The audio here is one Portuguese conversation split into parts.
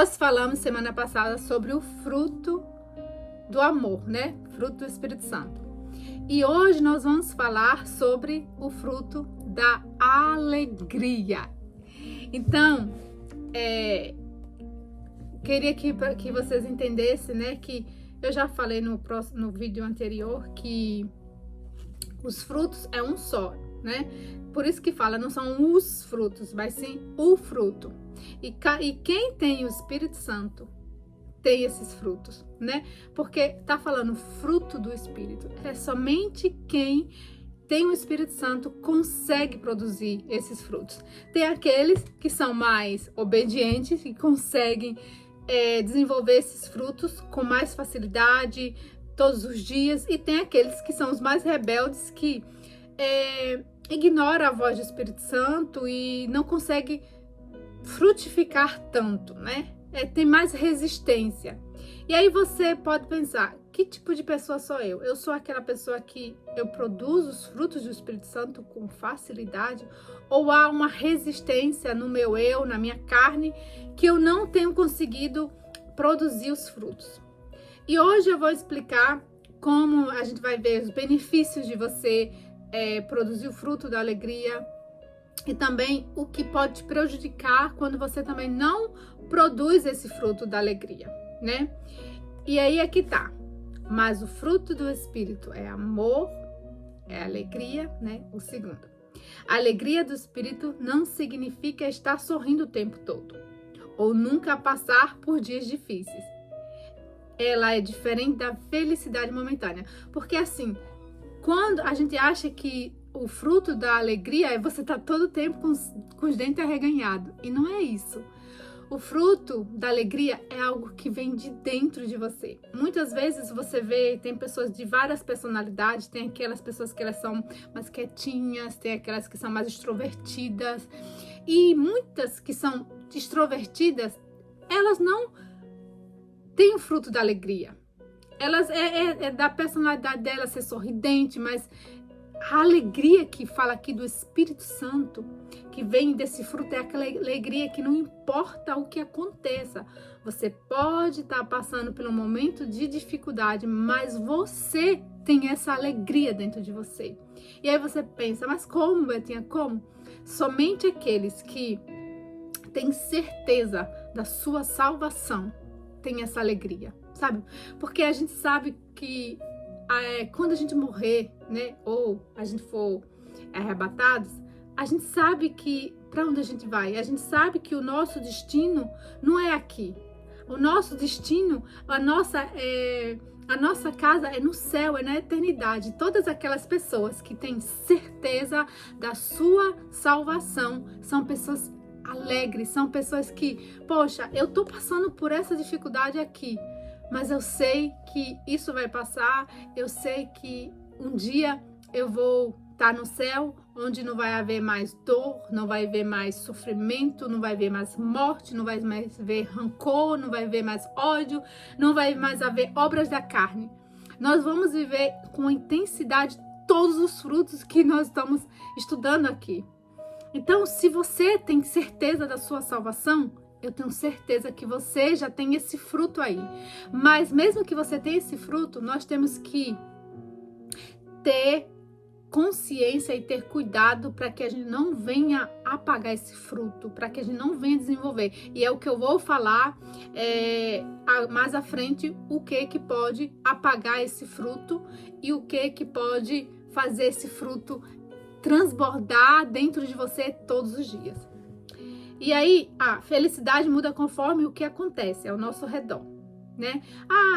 Nós falamos semana passada sobre o fruto do amor, né? Fruto do Espírito Santo. E hoje nós vamos falar sobre o fruto da alegria. Então, queria que vocês entendessem, né? Que eu já falei no vídeo anterior que os frutos é um só, né? Por isso que fala, não são os frutos, mas sim o fruto. E quem tem o Espírito Santo tem esses frutos, né? Porque tá falando fruto do Espírito. É somente quem tem o Espírito Santo consegue produzir esses frutos. Tem aqueles que são mais obedientes e conseguem desenvolver esses frutos com mais facilidade todos os dias. E tem aqueles que são os mais rebeldes que ignoram a voz do Espírito Santo e não conseguem frutificar tanto, né? Tem mais resistência. E aí você pode pensar, que tipo de pessoa sou eu? Eu sou aquela pessoa que eu produzo os frutos do Espírito Santo com facilidade? Ou há uma resistência no meu eu, na minha carne, que eu não tenho conseguido produzir os frutos? E hoje eu vou explicar como a gente vai ver os benefícios de você produzir o fruto da alegria, e também o que pode te prejudicar quando você também não produz esse fruto da alegria, né? E aí é que tá. Mas o fruto do Espírito é amor, é alegria, né? O segundo. A alegria do Espírito não significa estar sorrindo o tempo todo, ou nunca passar por dias difíceis. Ela é diferente da felicidade momentânea. Porque assim, quando a gente acha que o fruto da alegria é você estar todo o tempo com os dentes arreganhados. E não é isso. O fruto da alegria é algo que vem de dentro de você. Muitas vezes você vê, tem pessoas de várias personalidades, tem aquelas pessoas que elas são mais quietinhas, tem aquelas que são mais extrovertidas. E muitas que são extrovertidas, elas não têm o fruto da alegria. Elas é da personalidade dela ser sorridente, mas a alegria que fala aqui do Espírito Santo, que vem desse fruto, é aquela alegria que não importa o que aconteça. Você pode estar passando por um momento de dificuldade, mas você tem essa alegria dentro de você. E aí você pensa, mas como, Betinha, como? Somente aqueles que têm certeza da sua salvação têm essa alegria, sabe? Porque a gente sabe que quando a gente morrer, né, ou a gente for arrebatados, a gente sabe que para onde a gente vai. A gente sabe que o nosso destino não é aqui. O nosso destino, a nossa casa é no céu, é na eternidade. Todas aquelas pessoas que têm certeza da sua salvação são pessoas alegres, são pessoas que, poxa, eu tô passando por essa dificuldade aqui, mas eu sei que isso vai passar, eu sei que um dia eu vou estar no céu, onde não vai haver mais dor, não vai haver mais sofrimento, não vai haver mais morte, não vai mais haver rancor, não vai haver mais ódio, não vai mais haver obras da carne. Nós vamos viver com intensidade todos os frutos que nós estamos estudando aqui. Então, se você tem certeza da sua salvação, eu tenho certeza que você já tem esse fruto aí. Mas mesmo que você tenha esse fruto, nós temos que ter consciência e ter cuidado para que a gente não venha apagar esse fruto, para que a gente não venha desenvolver. E é o que eu vou falar mais à frente, o que pode apagar esse fruto e o que pode fazer esse fruto transbordar dentro de você todos os dias. E aí, a felicidade muda conforme o que acontece ao nosso redor, né?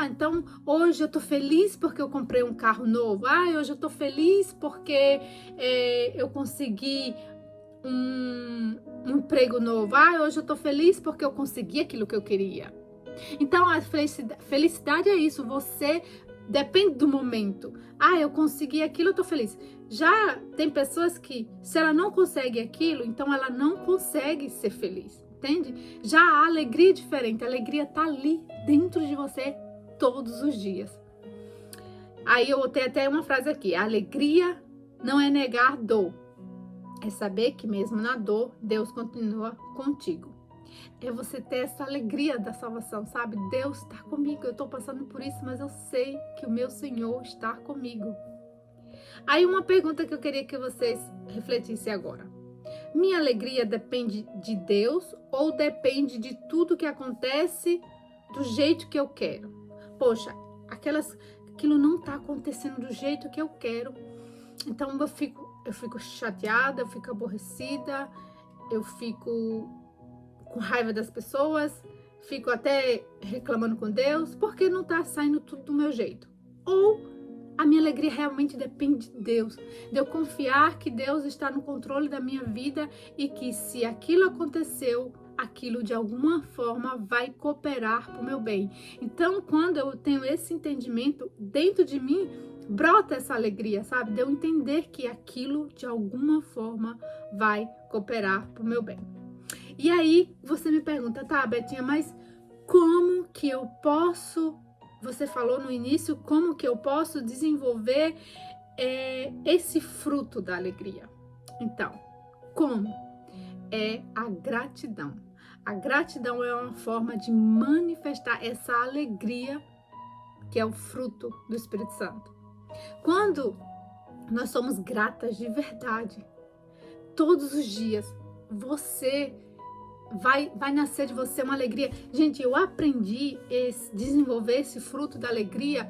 Então hoje eu tô feliz porque eu comprei um carro novo. Hoje eu tô feliz porque eu consegui um emprego novo. Hoje eu tô feliz porque eu consegui aquilo que eu queria. Então a felicidade é isso, você depende do momento. Eu consegui aquilo, eu tô feliz. Já tem pessoas que, se ela não consegue aquilo, então ela não consegue ser feliz, entende? Já a alegria é diferente, a alegria tá ali dentro de você todos os dias. Aí eu botei até uma frase aqui: a alegria não é negar dor, é saber que mesmo na dor, Deus continua contigo. É você ter essa alegria da salvação, sabe? Deus está comigo, eu estou passando por isso, mas eu sei que o meu Senhor está comigo. Aí uma pergunta que eu queria que vocês refletissem agora. Minha alegria depende de Deus ou depende de tudo que acontece do jeito que eu quero? Poxa, aquilo não está acontecendo do jeito que eu quero, então eu fico chateada, eu fico aborrecida, eu fico com raiva das pessoas, fico até reclamando com Deus, porque não está saindo tudo do meu jeito. Ou a minha alegria realmente depende de Deus, de eu confiar que Deus está no controle da minha vida e que se aquilo aconteceu, aquilo de alguma forma vai cooperar para o meu bem. Então, quando eu tenho esse entendimento dentro de mim, brota essa alegria, sabe? De eu entender que aquilo de alguma forma vai cooperar para o meu bem. E aí você me pergunta, tá, Betinha, mas como que eu posso, você falou no início, como que eu posso desenvolver esse fruto da alegria? Então, como? É a gratidão. A gratidão é uma forma de manifestar essa alegria que é o fruto do Espírito Santo. Quando nós somos gratas de verdade, todos os dias, vai nascer de você uma alegria. Gente, eu aprendi a desenvolver esse fruto da alegria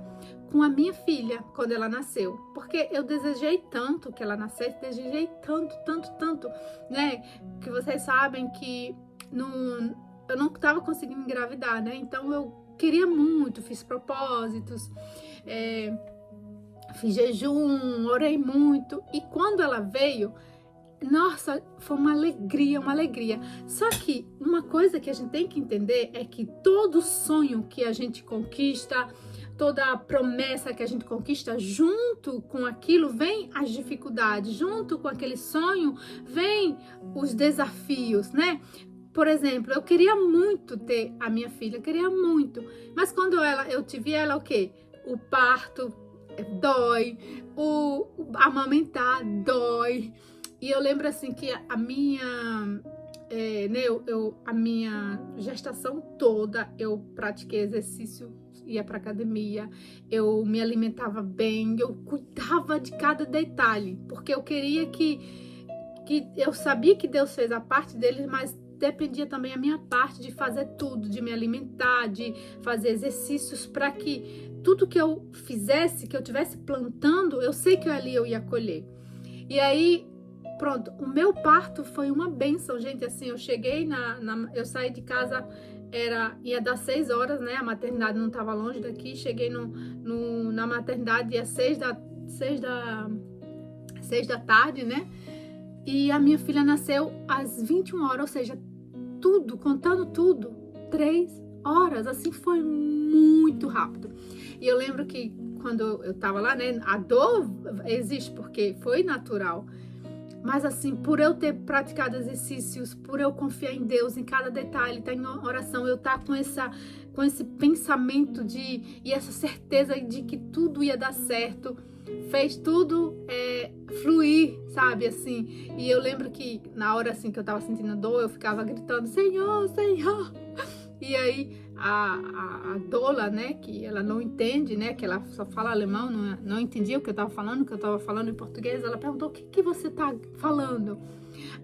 com a minha filha, quando ela nasceu. Porque eu desejei tanto que ela nascesse, desejei tanto, né? Que vocês sabem que eu não estava conseguindo engravidar, né? Então eu queria muito, fiz propósitos, fiz jejum, orei muito. E quando ela veio, nossa, foi uma alegria. Só que uma coisa que a gente tem que entender é que todo sonho que a gente conquista, toda promessa que a gente conquista, junto com aquilo vem as dificuldades, junto com aquele sonho vem os desafios, né? Por exemplo, eu queria muito ter a minha filha, queria muito, mas quando eu tive ela, o quê? O parto dói, o amamentar dói. E eu lembro assim que a minha gestação toda eu pratiquei exercício, ia para academia, eu me alimentava bem, eu cuidava de cada detalhe, porque eu queria que eu sabia que Deus fez a parte dele, mas dependia também a minha parte de fazer tudo, de me alimentar, de fazer exercícios, para que tudo que eu fizesse, que eu estivesse plantando, eu sei que ali eu ia colher. E aí, pronto, o meu parto foi uma bênção, gente. Assim, eu cheguei eu saí de casa, ia dar 6 horas, né? A maternidade não estava longe daqui. Cheguei na maternidade às 6 da tarde, né? E a minha filha nasceu às 21 horas, ou seja, tudo, contando tudo, 3 horas. Assim, foi muito rápido. E eu lembro que quando eu tava lá, né? A dor existe porque foi natural. Mas assim, por eu ter praticado exercícios, por eu confiar em Deus, em cada detalhe, estar em oração, eu estar com esse pensamento e essa certeza de que tudo ia dar certo, fez tudo fluir, sabe, assim. E eu lembro que na hora assim que eu tava sentindo dor, eu ficava gritando, Senhor, Senhor. E aí a doula, né, que ela não entende, né, que ela só fala alemão, não entendia o que eu tava falando em português, ela perguntou, o que você tá falando?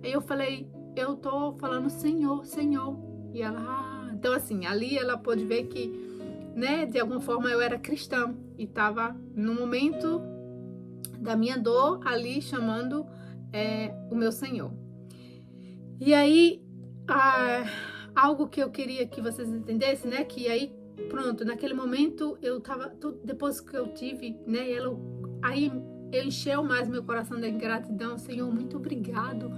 Aí eu falei, eu tô falando Senhor, Senhor. E ela, então assim, ali ela pôde ver que, né, de alguma forma eu era cristã e tava no momento da minha dor ali chamando o meu Senhor. E aí, algo que eu queria que vocês entendessem, né? Que aí, pronto, naquele momento eu tava, depois que eu tive, né? Aí encheu mais meu coração de gratidão. Senhor, muito obrigado,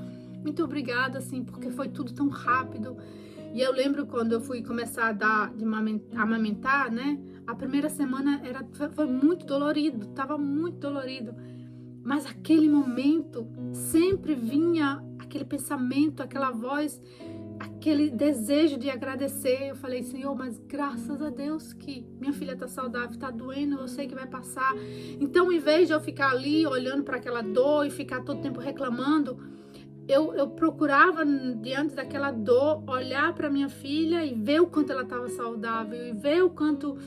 assim, porque foi tudo tão rápido. E eu lembro quando eu fui começar a amamentar, né? A primeira semana foi muito dolorido, tava muito dolorido. Mas aquele momento sempre vinha aquele pensamento, aquela voz, aquele desejo de agradecer. Eu falei, Senhor, mas graças a Deus que minha filha tá saudável, tá doendo, eu sei que vai passar. Então, em vez de eu ficar ali olhando para aquela dor e ficar todo tempo reclamando, eu procurava, diante daquela dor, olhar para minha filha e ver o quanto ela estava saudável e ver o quanto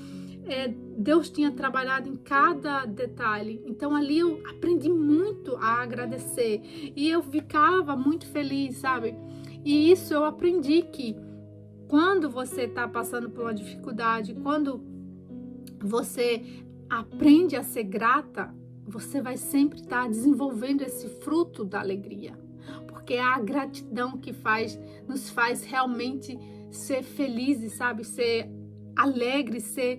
Deus tinha trabalhado em cada detalhe. Então ali eu aprendi muito a agradecer e eu ficava muito feliz, sabe? E isso eu aprendi, que quando você está passando por uma dificuldade, quando você aprende a ser grata, você vai sempre estar desenvolvendo esse fruto da alegria. Porque é a gratidão que nos faz realmente ser felizes, sabe? Ser alegre, ser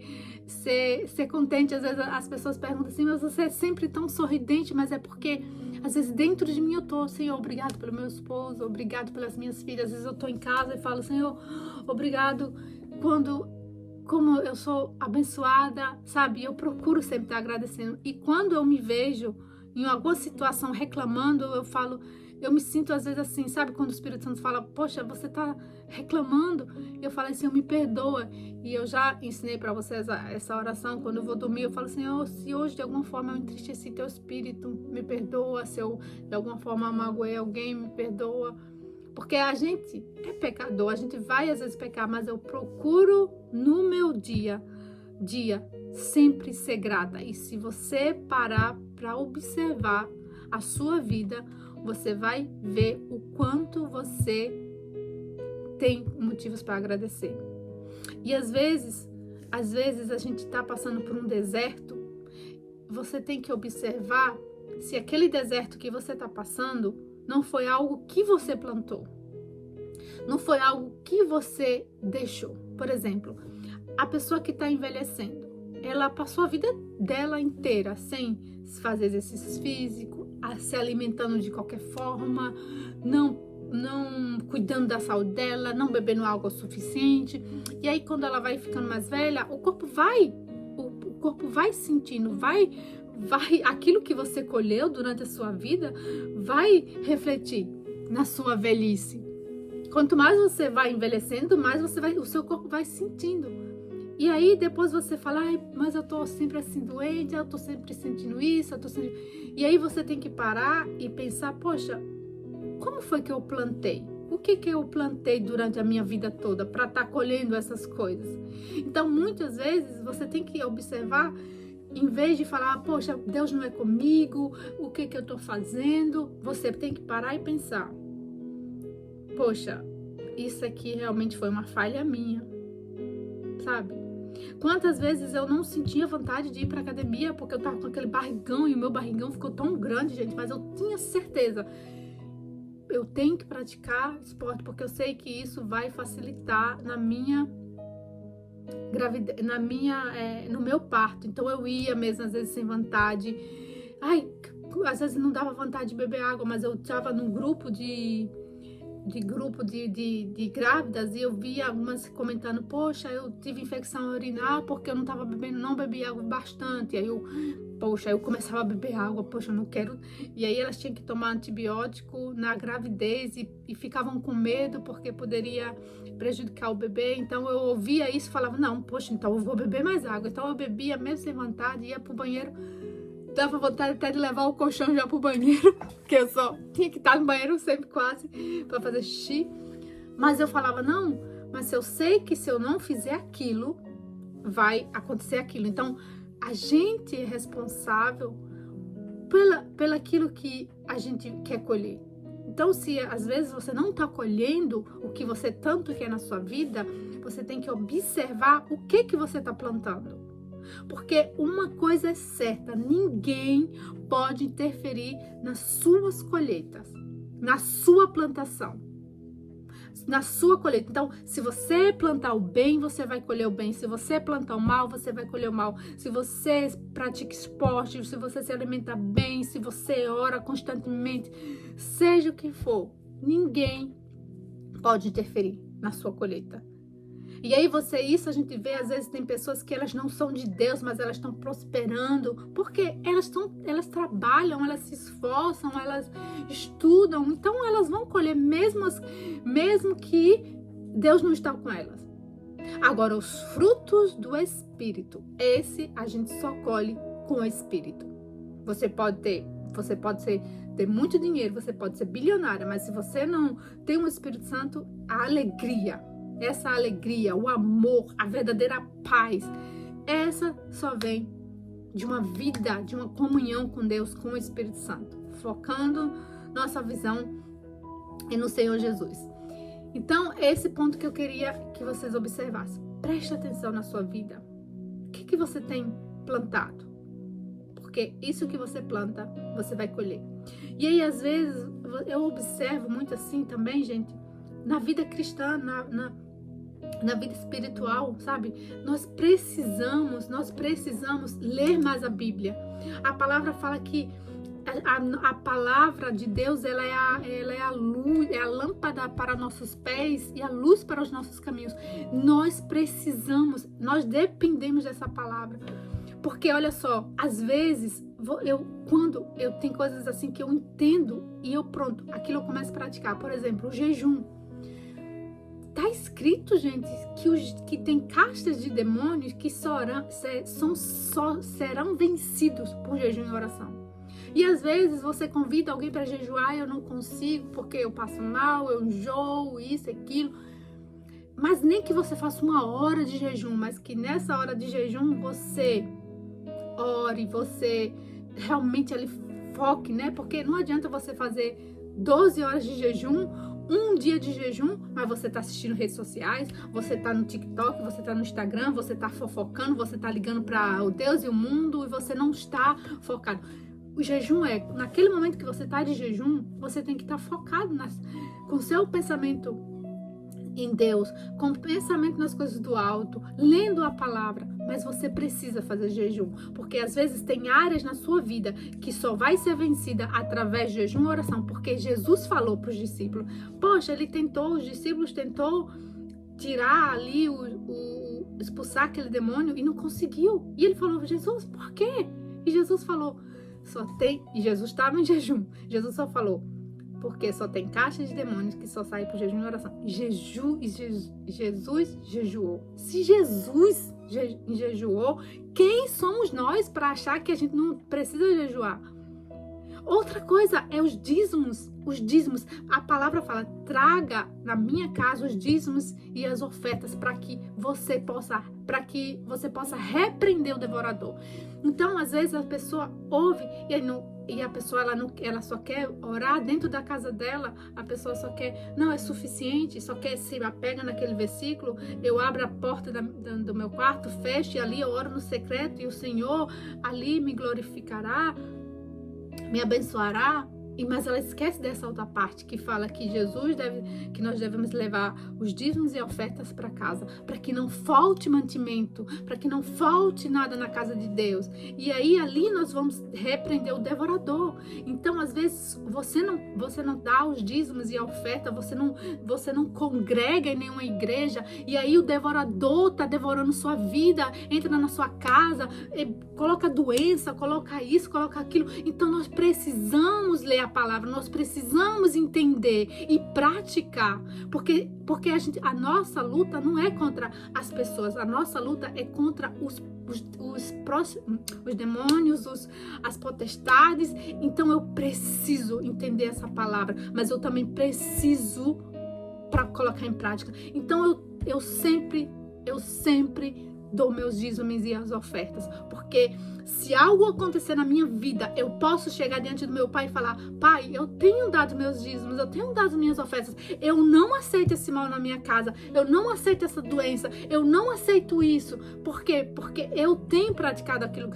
contente. Às vezes as pessoas perguntam assim, mas você é sempre tão sorridente, mas é porque às vezes dentro de mim eu tô, Senhor, obrigado pelo meu esposo, obrigado pelas minhas filhas. Às vezes eu tô em casa e falo, Senhor, obrigado como eu sou abençoada, sabe? Eu procuro sempre estar agradecendo. E quando eu me vejo em alguma situação reclamando, eu me sinto às vezes assim, sabe? Quando o Espírito Santo fala, poxa, você tá reclamando. Eu falo assim, me perdoa. E eu já ensinei para vocês essa oração. Quando eu vou dormir, eu falo, Senhor, se hoje de alguma forma eu entristeci teu espírito, me perdoa. Se eu de alguma forma magoei alguém, me perdoa. Porque a gente é pecador, a gente vai às vezes pecar, mas eu procuro no meu dia sempre ser grata. E se você parar para observar a sua vida, você vai ver o quanto você tem motivos para agradecer. E às vezes a gente está passando por um deserto, você tem que observar se aquele deserto que você está passando não foi algo que você plantou, não foi algo que você deixou. Por exemplo, a pessoa que está envelhecendo, ela passou a vida dela inteira sem fazer exercícios físicos, se alimentando de qualquer forma, não cuidando da saúde dela, não bebendo água o suficiente. E aí quando ela vai ficando mais velha, o corpo vai sentindo, vai aquilo que você colheu durante a sua vida vai refletir na sua velhice. Quanto mais você vai envelhecendo, mais o seu corpo vai sentindo. E aí depois você fala, mas eu tô sempre assim doente, eu tô sempre sentindo isso, E aí você tem que parar e pensar, poxa, como foi que eu plantei? O que eu plantei durante a minha vida toda para estar colhendo essas coisas? Então, muitas vezes, você tem que observar, em vez de falar, poxa, Deus não é comigo, o que eu estou fazendo? Você tem que parar e pensar, poxa, isso aqui realmente foi uma falha minha, sabe? Quantas vezes eu não sentia vontade de ir para academia porque eu tava com aquele barrigão e o meu barrigão ficou tão grande, gente, mas eu tinha certeza, eu tenho que praticar esporte porque eu sei que isso vai facilitar na minha gravidez, no meu parto. Então eu ia mesmo às vezes sem vontade. Às vezes não dava vontade de beber água, mas eu estava num grupo de grávidas e eu via algumas comentando, poxa, eu tive infecção urinar porque eu não bebi água bastante. Aí eu começava a beber água, poxa, eu não quero. E aí elas tinham que tomar antibiótico na gravidez e ficavam com medo porque poderia prejudicar o bebê. Então eu ouvia isso e falava, não, poxa, então eu vou beber mais água. Então eu bebia mesmo sem vontade, ia pro banheiro. Dava vontade até de levar o colchão já pro banheiro, porque eu só tinha que estar no banheiro sempre quase para fazer xixi. Mas eu falava, não, mas eu sei que se eu não fizer aquilo, vai acontecer aquilo. Então, a gente é responsável pelaquilo que a gente quer colher. Então, se às vezes você não está colhendo o que você tanto quer na sua vida, você tem que observar o que você está plantando. Porque uma coisa é certa, ninguém pode interferir nas suas colheitas, na sua plantação, na sua colheita. Então, se você plantar o bem, você vai colher o bem. Se você plantar o mal, você vai colher o mal. Se você pratica esporte, se você se alimenta bem, se você ora constantemente, seja o que for, ninguém pode interferir na sua colheita. E aí isso a gente vê, às vezes tem pessoas que elas não são de Deus, mas elas estão prosperando, porque elas trabalham, elas se esforçam, elas estudam, então elas vão colher mesmo que Deus não está com elas. Agora, os frutos do Espírito, esse a gente só colhe com o Espírito. Você pode ter Você pode ter muito dinheiro, você pode ser bilionária, mas se você não tem o Espírito Santo, a alegria, essa alegria, o amor, a verdadeira paz, essa só vem de uma vida, de uma comunhão com Deus, com o Espírito Santo, focando nossa visão no Senhor Jesus. Então, esse ponto que eu queria que vocês observassem. Preste atenção na sua vida. O que você tem plantado? Porque isso que você planta, você vai colher. E aí, às vezes, eu observo muito assim também, gente, na vida cristã, na vida espiritual, sabe? Nós precisamos ler mais a Bíblia. A palavra fala que a palavra de Deus, ela é a luz, é a lâmpada para nossos pés e a luz para os nossos caminhos. Nós dependemos dessa palavra. Porque, olha só, às vezes, quando eu tenho coisas assim que eu entendo e aquilo eu começo a praticar. Por exemplo, o jejum. Tá escrito, gente, que tem castas de demônios que serão vencidos por jejum e oração. E às vezes você convida alguém para jejuar e eu não consigo porque eu passo mal, eu enjoo, isso, aquilo. Mas nem que você faça 1 hora de jejum, mas que nessa hora de jejum você ore, você realmente ali foque, né? Porque não adianta você fazer 12 horas de jejum, um dia de jejum, mas você tá assistindo redes sociais, você tá no TikTok, você tá no Instagram, você tá fofocando, você tá ligando para o Deus e o mundo e você não está focado. O jejum naquele momento que você tá de jejum, você tem que estar focado com o seu pensamento em Deus, com o pensamento nas coisas do alto, lendo a palavra, mas você precisa fazer jejum, porque às vezes tem áreas na sua vida que só vai ser vencida através de jejum e oração, porque Jesus falou para os discípulos, poxa, os discípulos tentou tirar ali, expulsar aquele demônio e não conseguiu, e ele falou, Jesus, por quê? E Jesus falou, e Jesus estava em jejum, Jesus só falou, porque só tem caixa de demônios que só sai por jejum e oração. Jesus jejuou. Se Jesus jejuou, quem somos nós para achar que a gente não precisa jejuar? Outra coisa é os dízimos. Os dízimos, a palavra fala, traga na minha casa os dízimos e as ofertas para que você possa repreender o devorador. Então, às vezes a pessoa ouve e a pessoa ela só quer orar dentro da casa dela, a pessoa só quer, não é suficiente, só quer se apega naquele versículo, eu abro a porta do meu quarto, fecho e ali eu oro no secreto e o Senhor ali me glorificará, me abençoará. Mas ela esquece dessa outra parte que fala que que nós devemos levar os dízimos e ofertas para casa, para que não falte mantimento, para que não falte nada na casa de Deus. E aí ali nós vamos repreender o devorador. Então, às vezes você não dá os dízimos e a oferta, você não congrega em nenhuma igreja, e aí o devorador tá devorando sua vida, entra na sua casa, coloca doença, coloca isso, coloca aquilo. Então nós precisamos ler a palavra, nós precisamos entender e praticar, porque a nossa luta não é contra as pessoas, a nossa luta é contra os demônios, as potestades. Então eu preciso entender essa palavra, mas eu também preciso para colocar em prática. Então eu sempre dou meus dízimos e as ofertas, porque se algo acontecer na minha vida, eu posso chegar diante do meu pai e falar, pai, eu tenho dado meus dízimos, eu tenho dado minhas ofertas, eu não aceito esse mal na minha casa, eu não aceito essa doença, eu não aceito isso. Por quê? Porque eu tenho praticado aquilo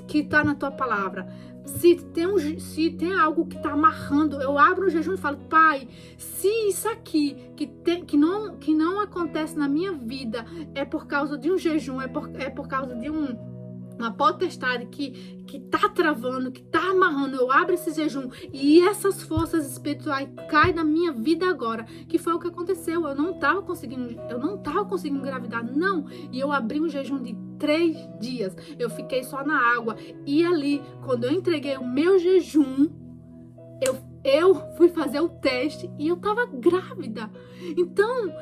que está na tua palavra. Se tem algo que está amarrando, eu abro o jejum e falo, pai, se isso aqui que não acontece na minha vida é por causa de um jejum, é por causa de uma potestade que tá travando, que tá amarrando, eu abro esse jejum e essas forças espirituais caem na minha vida agora, que foi o que aconteceu. Eu não tava conseguindo engravidar, não. E eu abri um jejum de 3 dias, eu fiquei só na água, e ali, quando eu entreguei o meu jejum, eu fui fazer o teste e eu tava grávida. Então,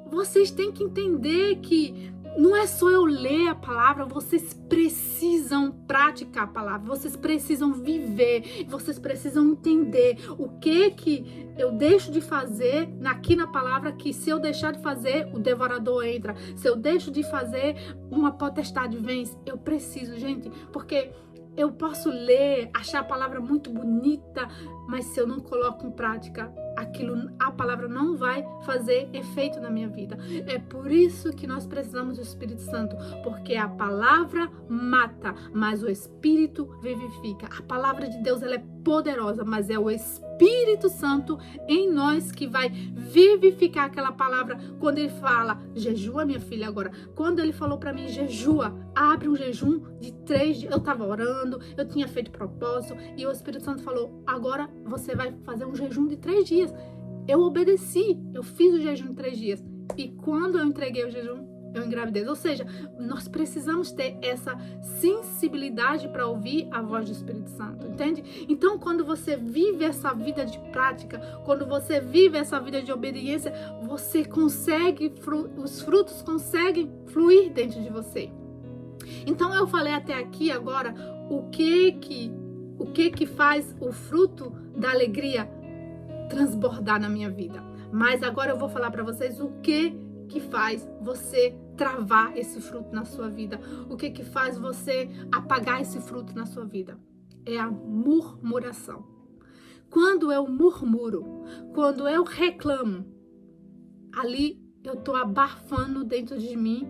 vocês têm que entender que não é só eu ler a palavra, vocês precisam praticar a palavra, vocês precisam viver, vocês precisam entender o que eu deixo de fazer aqui na palavra, que se eu deixar de fazer, o devorador entra. Se eu deixo de fazer, uma potestade vence. Eu preciso, gente, porque eu posso ler, achar a palavra muito bonita, mas se eu não coloco em prática, a palavra não vai fazer efeito na minha vida. É por isso que nós precisamos do Espírito Santo, porque a palavra mata, mas o Espírito vivifica. A palavra de Deus, ela é poderosa, mas é o Espírito Santo em nós que vai vivificar aquela palavra. Quando ele fala, jejua, minha filha, agora, quando ele falou para mim, jejua, abre um jejum de 3 dias, eu estava orando, eu tinha feito propósito, e o Espírito Santo falou, agora você vai fazer um jejum de 3 dias. Eu obedeci, eu fiz o jejum de 3 dias. E quando eu entreguei o jejum, eu engravidei. Ou seja, nós precisamos ter essa sensibilidade para ouvir a voz do Espírito Santo, entende? Então, quando você vive essa vida de prática, quando você vive essa vida de obediência, você consegue, os frutos conseguem fluir dentro de você. Então, eu falei até aqui agora o que faz o fruto da alegria transbordar na minha vida. Mas agora eu vou falar para vocês o que faz você travar esse fruto na sua vida. O que faz você apagar esse fruto na sua vida. É a murmuração. Quando eu murmuro, quando eu reclamo, ali eu estou abafando dentro de mim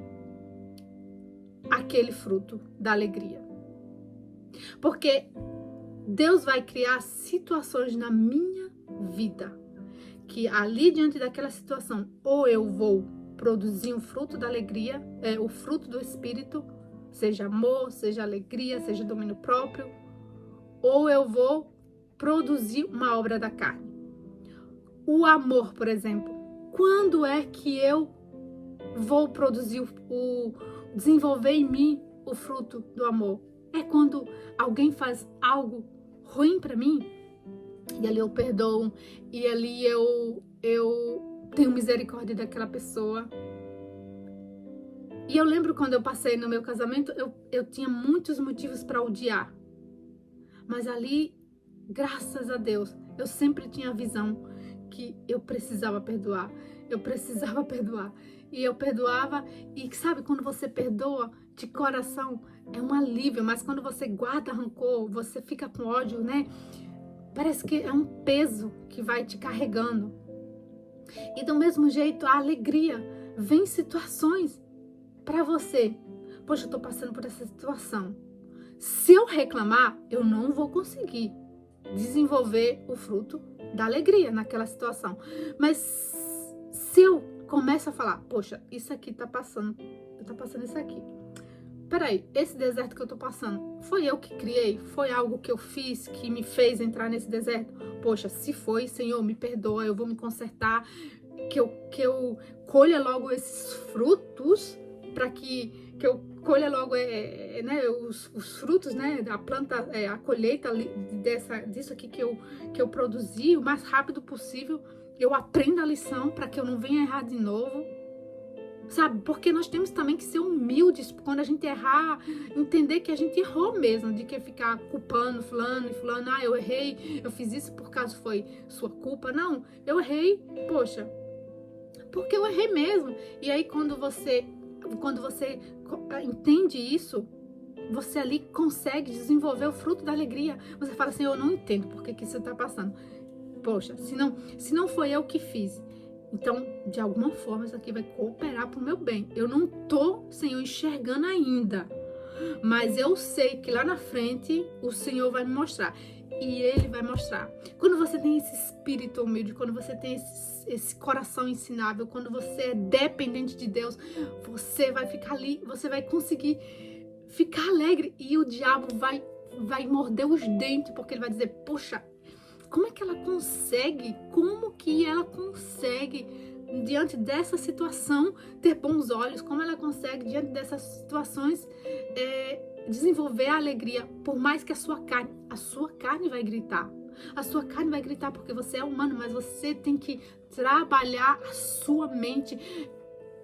aquele fruto da alegria. Porque Deus vai criar situações na minha vida que ali diante daquela situação ou eu vou produzir um fruto da alegria, o fruto do Espírito, seja amor, seja alegria, seja domínio próprio, ou eu vou produzir uma obra da carne. O amor, por exemplo, quando é que eu vou produzir desenvolver em mim o fruto do amor? É quando alguém faz algo ruim para mim, e ali eu perdoo, e ali eu tenho misericórdia daquela pessoa. E eu lembro quando eu passei no meu casamento, eu tinha muitos motivos para odiar. Mas ali, graças a Deus, eu sempre tinha a visão que eu precisava perdoar. Eu precisava perdoar. E eu perdoava, e sabe, quando você perdoa de coração, é um alívio. Mas quando você guarda rancor, você fica com ódio, né? Parece que é um peso que vai te carregando. E do mesmo jeito, a alegria vem situações para você. Poxa, eu tô passando por essa situação. Se eu reclamar, eu não vou conseguir desenvolver o fruto da alegria naquela situação. Mas se eu começo a falar, poxa, isso aqui tá passando isso aqui. Peraí, esse deserto que eu tô passando, foi eu que criei? Foi algo que eu fiz que me fez entrar nesse deserto? Poxa, se foi, Senhor, me perdoa, eu vou me consertar, que eu colha logo esses frutos, para que eu colha logo né, os frutos, né, da planta, a colheita disso aqui que eu produzi o mais rápido possível, eu aprendo a lição para que eu não venha errar de novo. Sabe, porque nós temos também que ser humildes quando a gente errar, entender que a gente errou mesmo, de que ficar culpando fulano e fulano, eu errei, eu fiz isso por causa foi sua culpa. Não, eu errei, poxa, porque eu errei mesmo. E aí quando você entende isso, você ali consegue desenvolver o fruto da alegria. Você fala assim, eu não entendo por que isso está passando. Poxa, se não foi eu que fiz, então, de alguma forma, isso aqui vai cooperar para o meu bem. Eu não tô, Senhor, enxergando ainda. Mas eu sei que lá na frente, o Senhor vai me mostrar. E Ele vai mostrar. Quando você tem esse espírito humilde, quando você tem esse coração ensinável, quando você é dependente de Deus, você vai ficar ali, você vai conseguir ficar alegre. E o diabo vai morder os dentes, porque ele vai dizer, poxa, como é que ela consegue? Como que ela consegue, diante dessa situação, ter bons olhos? Como ela consegue, diante dessas situações, desenvolver a alegria? Por mais que a sua carne vai gritar. A sua carne vai gritar porque você é humano, mas você tem que trabalhar a sua mente.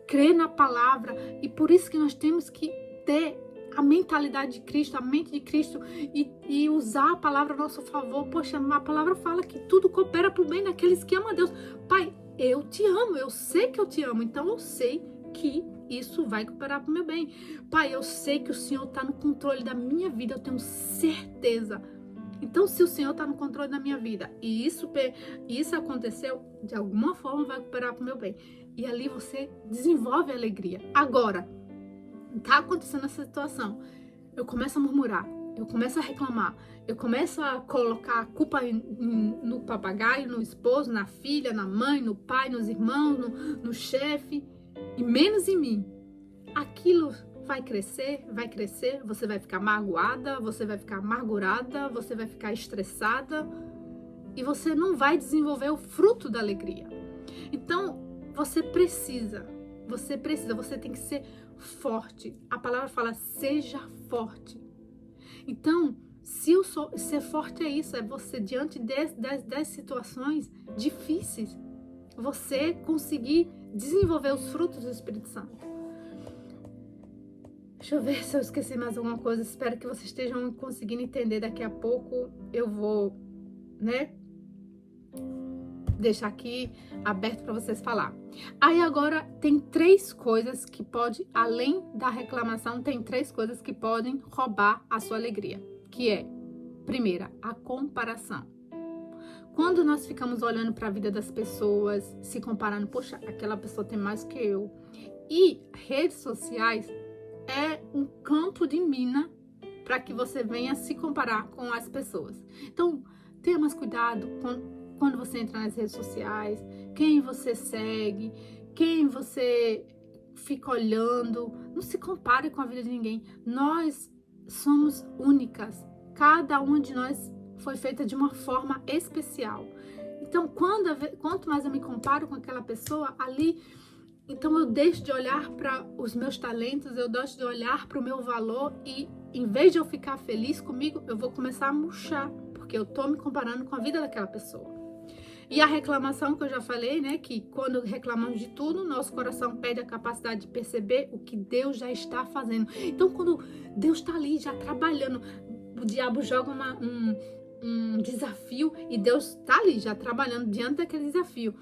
crer na palavra. E por isso que nós temos que ter a mentalidade de Cristo, a mente de Cristo e usar a palavra a nosso favor. Poxa, a palavra fala que tudo coopera para o bem daqueles que amam a Deus. Pai, eu te amo, eu sei que eu te amo, então eu sei que isso vai cooperar para o meu bem. Pai, eu sei que o Senhor está no controle da minha vida, eu tenho certeza. Então, se o Senhor está no controle da minha vida e isso aconteceu, de alguma forma vai cooperar para o meu bem. E ali você desenvolve a alegria. Agora, tá acontecendo essa situação, eu começo a murmurar, eu começo a reclamar, eu começo a colocar a culpa no papagaio, no esposo, na filha, na mãe, no pai, nos irmãos, no chefe, e menos em mim. Aquilo vai crescer, você vai ficar magoada, você vai ficar amargurada, você vai ficar estressada e você não vai desenvolver o fruto da alegria. Então, você tem que ser forte. A palavra fala, seja forte. Então, ser forte é isso, é você diante das situações difíceis, você conseguir desenvolver os frutos do Espírito Santo. Deixa eu ver se eu esqueci mais alguma coisa. Espero que vocês estejam conseguindo entender. Daqui a pouco eu vou, deixar aqui aberto para vocês falar. Aí agora tem 3 coisas que pode, além da reclamação, tem 3 coisas que podem roubar a sua alegria. Que é, primeira, a comparação. Quando nós ficamos olhando para a vida das pessoas, se comparando, poxa, aquela pessoa tem mais que eu. E redes sociais é um campo de mina para que você venha se comparar com as pessoas. Então, tenha mais cuidado quando você entra nas redes sociais, quem você segue, quem você fica olhando. Não se compare com a vida de ninguém. Nós somos únicas. Cada uma de nós foi feita de uma forma especial. Então, quanto mais eu me comparo com aquela pessoa ali, então eu deixo de olhar para os meus talentos, eu deixo de olhar para o meu valor e, em vez de eu ficar feliz comigo, eu vou começar a murchar, porque eu tô me comparando com a vida daquela pessoa. E a reclamação que eu já falei, que quando reclamamos de tudo, nosso coração perde a capacidade de perceber o que Deus já está fazendo. Então, quando Deus está ali já trabalhando, o diabo joga um desafio e Deus está ali já trabalhando diante daquele desafio.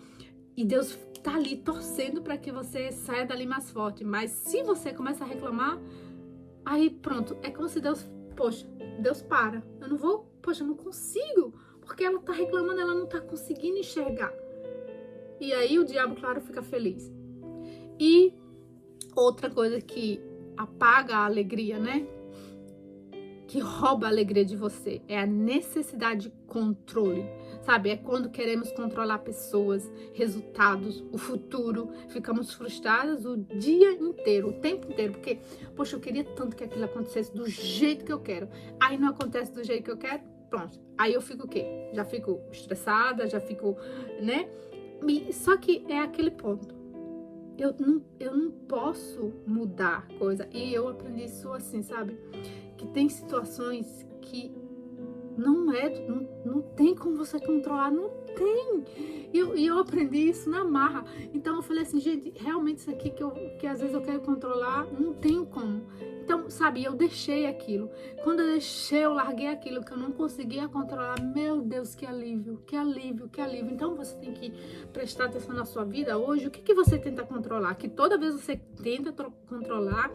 E Deus está ali torcendo para que você saia dali mais forte. Mas se você começa a reclamar, aí pronto, é como se Deus, Deus para. Eu não consigo. Porque ela tá reclamando, ela não tá conseguindo enxergar. E aí o diabo, claro, fica feliz. E outra coisa que apaga a alegria, que rouba a alegria de você, é a necessidade de controle. Sabe, é quando queremos controlar pessoas, resultados, o futuro, ficamos frustrados o dia inteiro, o tempo inteiro, porque, eu queria tanto que aquilo acontecesse do jeito que eu quero. Aí não acontece do jeito que eu quero, pronto. Aí eu fico o quê? Já fico estressada, já fico, Só que é aquele ponto. Eu não posso mudar coisa. E eu aprendi isso assim, sabe? Que tem situações que não tem como você controlar, não tem. E eu aprendi isso na marra. Então eu falei assim, gente, realmente isso aqui que às vezes eu quero controlar, não tenho como. Então, sabe, eu deixei aquilo. Quando eu larguei aquilo que eu não conseguia controlar, meu Deus, que alívio, que alívio, que alívio. Então você tem que prestar atenção na sua vida hoje. O que você tenta controlar? Que toda vez você tenta controlar,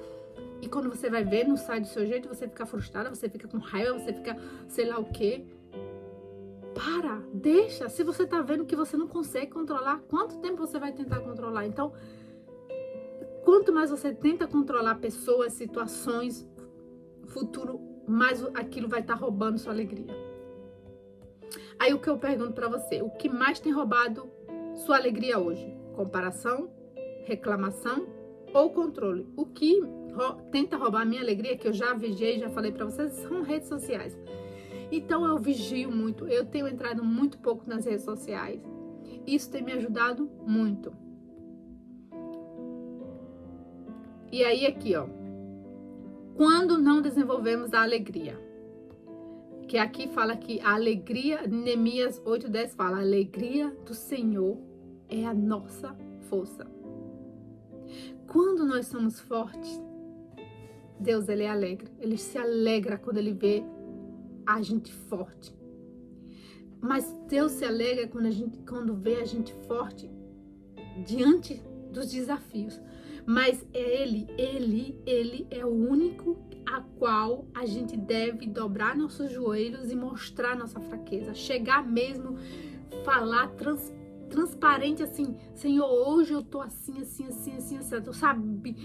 e quando você vai ver, não sai do seu jeito, você fica frustrada, você fica com raiva, você fica sei lá o quê. Para, deixa. Se você tá vendo que você não consegue controlar, quanto tempo você vai tentar controlar? Então, quanto mais você tenta controlar pessoas, situações, futuro, mais aquilo vai estar roubando sua alegria. Aí o que eu pergunto pra você, o que mais tem roubado sua alegria hoje? Comparação, reclamação ou controle? O que tenta roubar a minha alegria, que eu já vigiei, já falei pra vocês, são redes sociais. Então eu vigio muito, eu tenho entrado muito pouco nas redes sociais. Isso tem me ajudado muito. E aí aqui, quando não desenvolvemos a alegria, que aqui fala que a alegria, Neemias 8:10 fala, a alegria do Senhor é a nossa força. Quando nós somos fortes, Deus, ele é alegre. Ele se alegra quando ele vê a gente forte. Mas Deus se alegra quando vê a gente forte diante dos desafios. Mas ele é o único a qual a gente deve dobrar nossos joelhos e mostrar nossa fraqueza. Chegar mesmo, falar transparente assim, Senhor, hoje eu tô assim, sabe?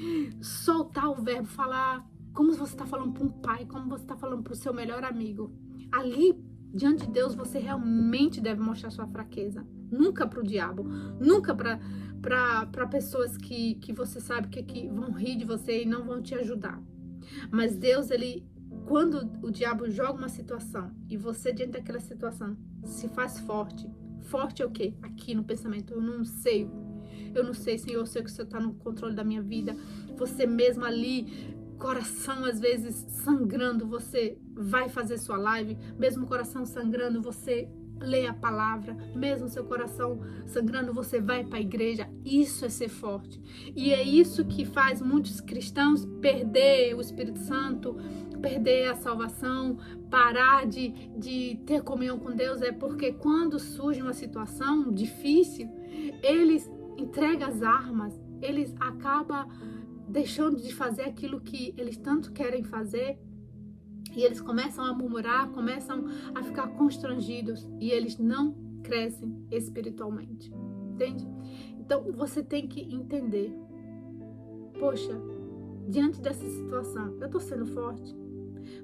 Soltar o verbo, falar como você tá falando para um pai, como você tá falando para o seu melhor amigo. Ali, diante de Deus, você realmente deve mostrar sua fraqueza. Nunca pro diabo, nunca para pessoas que você sabe que vão rir de você e não vão te ajudar. Mas Deus, ele, quando o diabo joga uma situação e você diante daquela situação se faz forte. Forte é o quê? Aqui no pensamento, eu não sei, Senhor, eu sei que o Senhor está no controle da minha vida. Você mesmo ali, coração às vezes sangrando, você vai fazer sua live, mesmo coração sangrando, você lê a palavra, mesmo seu coração sangrando, você vai para a igreja. Isso é ser forte. E é isso que faz muitos cristãos perder o Espírito Santo, perder a salvação, parar de ter comunhão com Deus. É porque quando surge uma situação difícil, eles entregam as armas, eles acabam deixando de fazer aquilo que eles tanto querem fazer. E eles começam a murmurar, começam a ficar constrangidos e eles não crescem espiritualmente, entende? Então você tem que entender, poxa, diante dessa situação, eu tô sendo forte?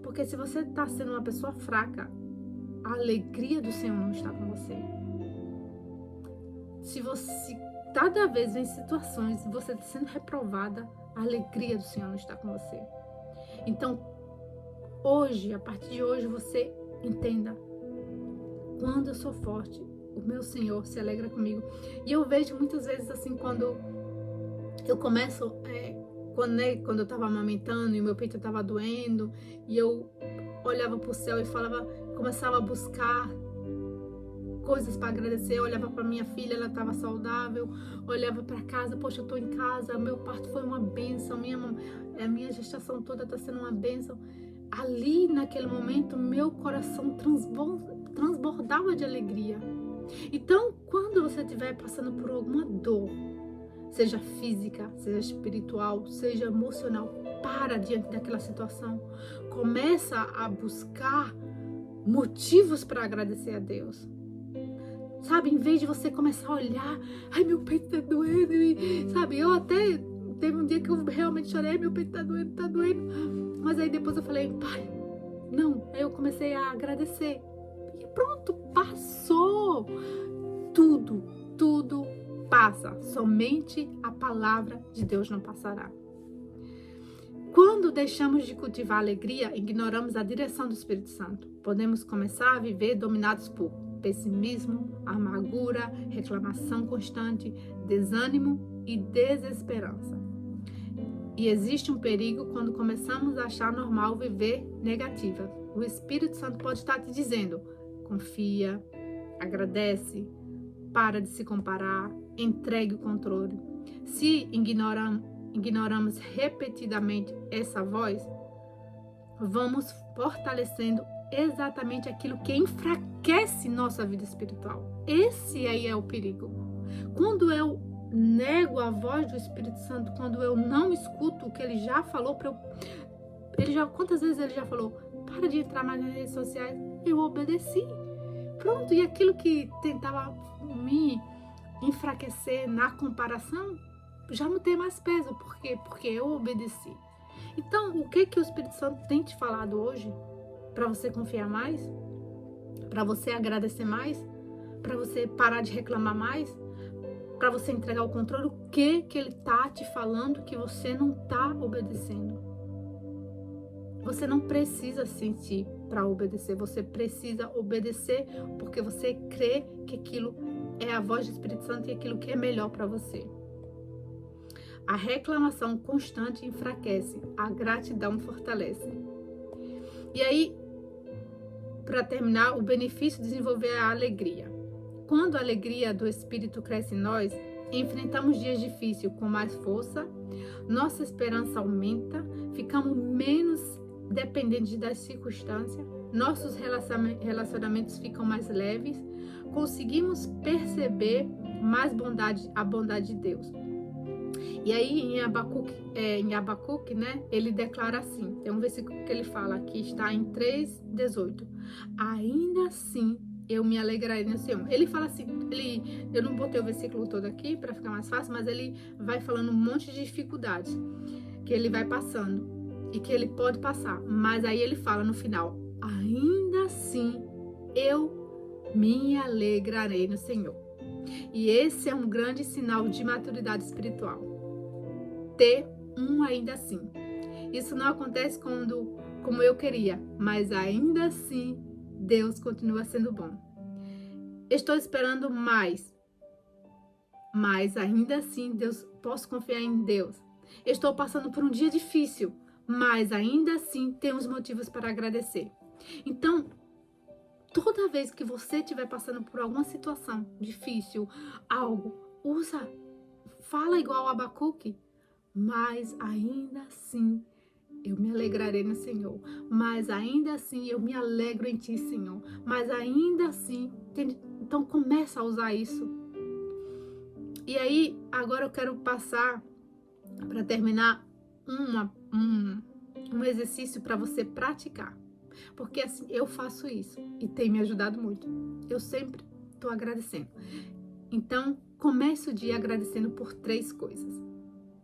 Porque se você tá sendo uma pessoa fraca, a alegria do Senhor não está com você. Se você, cada vez em situações, você está sendo reprovada, a alegria do Senhor não está com você. Então, hoje, a partir de hoje, você entenda, quando eu sou forte, o meu Senhor se alegra comigo. E eu vejo muitas vezes assim, quando eu começo, quando eu estava amamentando e o meu peito estava doendo, e eu olhava para o céu e começava a buscar coisas para agradecer. Eu olhava para minha filha, ela estava saudável, olhava para casa, poxa, eu estou em casa, meu parto foi uma bênção, a minha gestação toda está sendo uma bênção. Ali, naquele momento, meu coração transbordava de alegria. Então, quando você estiver passando por alguma dor, seja física, seja espiritual, seja emocional, para diante daquela situação. Começa a buscar motivos para agradecer a Deus. Sabe, em vez de você começar a olhar, ai, meu peito tá doendo, sabe, eu até teve um dia que eu realmente chorei, meu peito tá doendo, mas aí depois eu falei, pai, não, aí eu comecei a agradecer, e pronto, passou, tudo passa, somente a palavra de Deus não passará. Quando deixamos de cultivar a alegria, ignoramos a direção do Espírito Santo. Podemos começar a viver dominados por pessimismo, amargura, reclamação constante, desânimo e desesperança. E existe um perigo quando começamos a achar normal viver negativa. O Espírito Santo pode estar te dizendo, confia, agradece, para de se comparar, entregue o controle. Se ignoramos repetidamente essa voz, vamos fortalecendo exatamente aquilo que enfraquece nossa vida espiritual. Esse aí é o perigo. Quando eu nego a voz do Espírito Santo, quando eu não escuto o que ele já falou para eu, quantas vezes ele já falou, para de entrar mais nas redes sociais, eu obedeci. Pronto, e aquilo que tentava me enfraquecer na comparação, já não tem mais peso. Por quê? Porque eu obedeci. Então, o que o Espírito Santo tem te falado hoje? Para você confiar mais? Para você agradecer mais? Para você parar de reclamar mais? Para você entregar o controle? O que ele tá te falando que você não tá obedecendo? Você não precisa sentir para obedecer. Você precisa obedecer porque você crê que aquilo é a voz do Espírito Santo e aquilo que é melhor para você. A reclamação constante enfraquece, a gratidão fortalece. E aí, para terminar, o benefício de desenvolver a alegria. Quando a alegria do Espírito cresce em nós, enfrentamos dias difíceis com mais força, nossa esperança aumenta, ficamos menos dependentes das circunstâncias, nossos relacionamentos ficam mais leves, conseguimos perceber mais a bondade de Deus. E aí em Abacuque, né, ele declara assim, tem um versículo que ele fala, que está em 3:18, ainda assim eu me alegrarei no Senhor. Ele fala assim, eu não botei o versículo todo aqui para ficar mais fácil, mas ele vai falando um monte de dificuldades que ele vai passando e que ele pode passar. Mas aí ele fala no final, ainda assim eu me alegrarei no Senhor. E esse é um grande sinal de maturidade espiritual. Ter um ainda assim. Isso não acontece como eu queria, mas ainda assim Deus continua sendo bom. Estou esperando mais, mas ainda assim posso confiar em Deus. Estou passando por um dia difícil, mas ainda assim temos motivos para agradecer. Então, toda vez que você estiver passando por alguma situação difícil, fala igual a Abacuque, mas ainda assim eu me alegrarei no Senhor, mas ainda assim eu me alegro em Ti, Senhor, mas ainda assim, então começa a usar isso. E aí, agora eu quero passar, para terminar, um exercício para você praticar, porque assim, eu faço isso e tem me ajudado muito, eu sempre estou agradecendo. Então, comece o dia agradecendo por 3 coisas.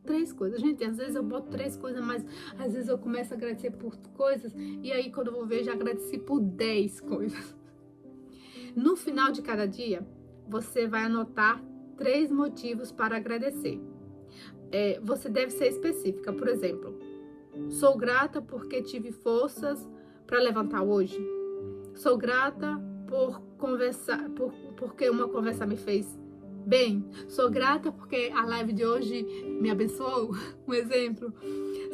3 coisas. Gente, às vezes eu boto 3 coisas, mas às vezes eu começo a agradecer por coisas e aí quando eu vou ver, já agradeci por 10 coisas. No final de cada dia, você vai anotar 3 motivos para agradecer. Você deve ser específica. Por exemplo, sou grata porque tive forças para levantar hoje. Sou grata por conversar, porque uma conversa me fez bem. Sou grata porque a live de hoje me abençoou. Um exemplo.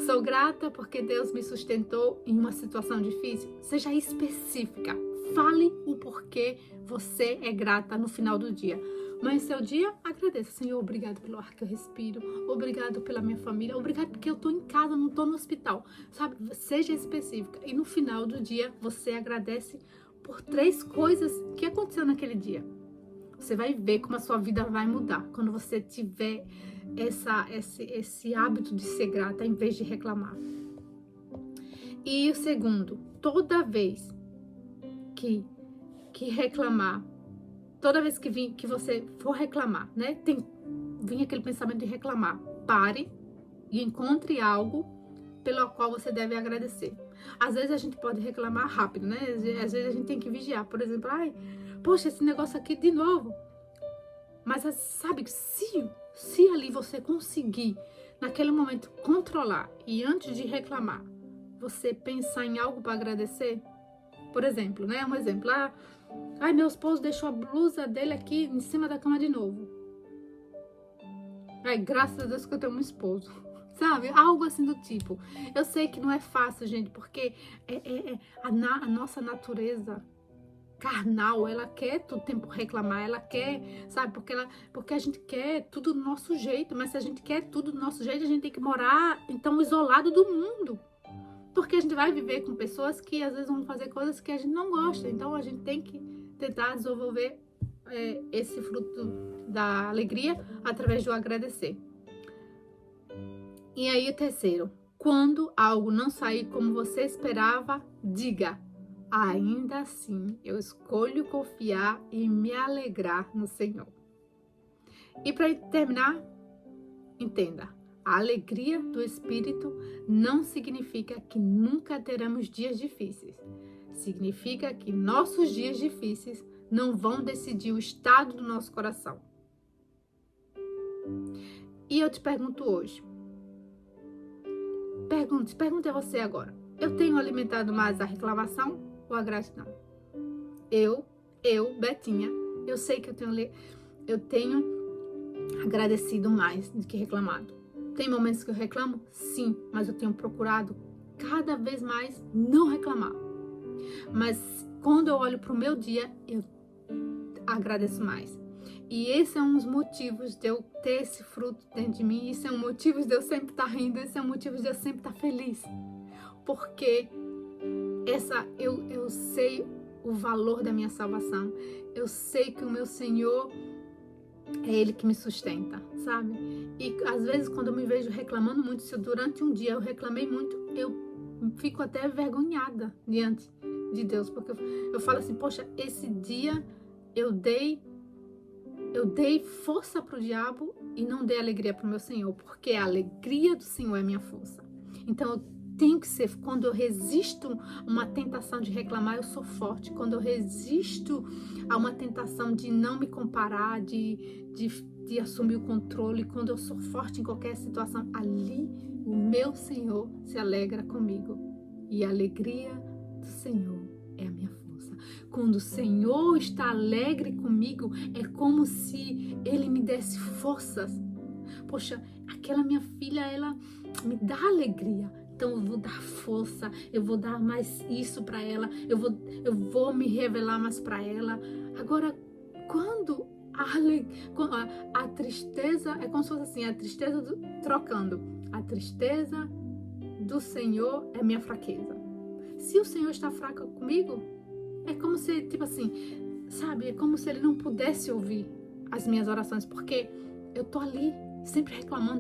Sou grata porque Deus me sustentou em uma situação difícil. Seja específica. Fale o porquê você é grata no final do dia. Mas seu dia, agradeça. Senhor, obrigado pelo ar que eu respiro. Obrigado pela minha família. Obrigado porque eu tô em casa, não tô no hospital. Sabe? Seja específica. E no final do dia, você agradece por 3 coisas que aconteceu naquele dia. Você vai ver como a sua vida vai mudar quando você tiver esse hábito de ser grata em vez de reclamar. E o segundo, toda vez que reclamar, toda vez que você for reclamar, né? Vem aquele pensamento de reclamar. Pare e encontre algo pelo qual você deve agradecer. Às vezes a gente pode reclamar rápido, né? Às vezes a gente tem que vigiar. Por exemplo, poxa, esse negócio aqui de novo. Mas sabe, se ali você conseguir, naquele momento, controlar e antes de reclamar, você pensar em algo para agradecer, por exemplo, né? Um exemplo, meu esposo deixou a blusa dele aqui em cima da cama de novo. Graças a Deus que eu tenho um esposo. Sabe? Algo assim do tipo. Eu sei que não é fácil, gente, porque a nossa natureza carnal, ela quer todo tempo reclamar, ela quer, sabe? Porque a gente quer tudo do nosso jeito, mas se a gente quer tudo do nosso jeito, a gente tem que morar, então, isolado do mundo. Porque a gente vai viver com pessoas que às vezes vão fazer coisas que a gente não gosta. Então, a gente tem que tentar desenvolver esse fruto da alegria através do agradecer. E aí, o terceiro, quando algo não sair como você esperava, diga: ainda assim, eu escolho confiar e me alegrar no Senhor. E para terminar, entenda, a alegria do Espírito não significa que nunca teremos dias difíceis. Significa que nossos dias difíceis não vão decidir o estado do nosso coração. E eu te pergunto hoje, pergunte a você agora, eu tenho alimentado mais a reclamação ou a gratidão? Eu, Betinha, eu sei que eu tenho agradecido mais do que reclamado. Tem momentos que eu reclamo? Sim, mas eu tenho procurado cada vez mais não reclamar. Mas quando eu olho para o meu dia, eu agradeço mais. E esse é um dos motivos de eu ter esse fruto dentro de mim. Isso é um motivo de eu sempre estar rindo. Esse é um motivo de eu sempre estar feliz. Porque eu sei o valor da minha salvação. Eu sei que o meu Senhor é Ele que me sustenta, sabe? E às vezes quando eu me vejo reclamando muito, se durante um dia eu reclamei muito, eu fico até envergonhada diante de Deus. Porque eu falo assim, poxa, esse dia eu dei força para o diabo e não dei alegria para o meu Senhor, porque a alegria do Senhor é minha força. Então eu tenho que ser, quando eu resisto a uma tentação de reclamar, eu sou forte. Quando eu resisto a uma tentação de não me comparar, de assumir o controle, quando eu sou forte em qualquer situação, ali o meu Senhor se alegra comigo. E a alegria do Senhor é a minha força. Quando o Senhor está alegre comigo, é como se Ele me desse forças. Poxa, aquela minha filha, ela me dá alegria. Então eu vou dar força, eu vou dar mais isso para ela, eu vou me revelar mais para ela. Agora, quando a tristeza, é como se fosse assim, a tristeza trocando. A tristeza do Senhor é minha fraqueza. Se o Senhor está fraco comigo, é como se, tipo assim, sabe? É como se Ele não pudesse ouvir as minhas orações, porque eu tô ali sempre reclamando.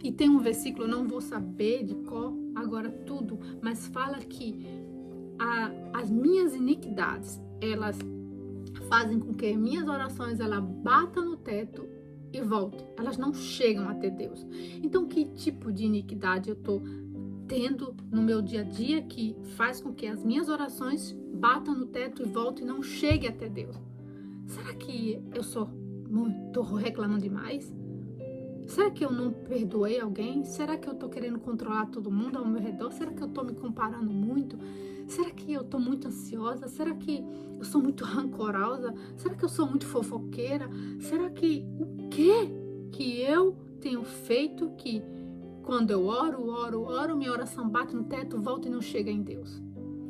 E tem um versículo, eu não vou saber de cor agora tudo, mas fala que as minhas iniquidades, elas fazem com que minhas orações, elas batam no teto e voltem. Elas não chegam até Deus. Então, que tipo de iniquidade eu tô tendo no meu dia a dia que faz com que as minhas orações batam no teto e voltem e não cheguem até Deus? Será que eu tô reclamando demais? Será que eu não perdoei alguém? Será que eu tô querendo controlar todo mundo ao meu redor? Será que eu tô me comparando muito? Será que eu tô muito ansiosa? Será que eu sou muito rancorosa? Será que eu sou muito fofoqueira? Será que o que eu tenho feito que quando eu oro, minha oração bate no teto, volta e não chega em Deus?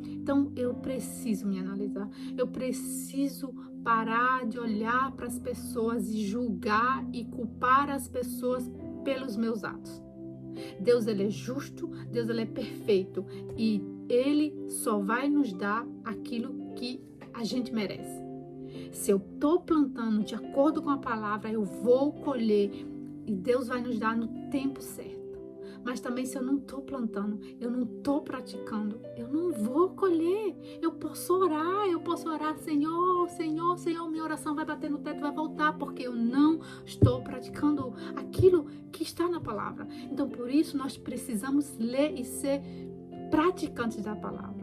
Então eu preciso me analisar, eu preciso parar de olhar para as pessoas e julgar e culpar as pessoas pelos meus atos. Deus, Ele é justo, Deus, Ele é perfeito e Ele só vai nos dar aquilo que a gente merece. Se eu estou plantando de acordo com a palavra, eu vou colher e Deus vai nos dar no tempo certo. Mas também se eu não estou plantando, eu não estou praticando, eu não vou colher. Eu posso orar, Senhor, minha oração vai bater no teto, vai voltar, porque eu não estou praticando aquilo que está na palavra. Então, por isso, nós precisamos ler e ser praticantes da palavra.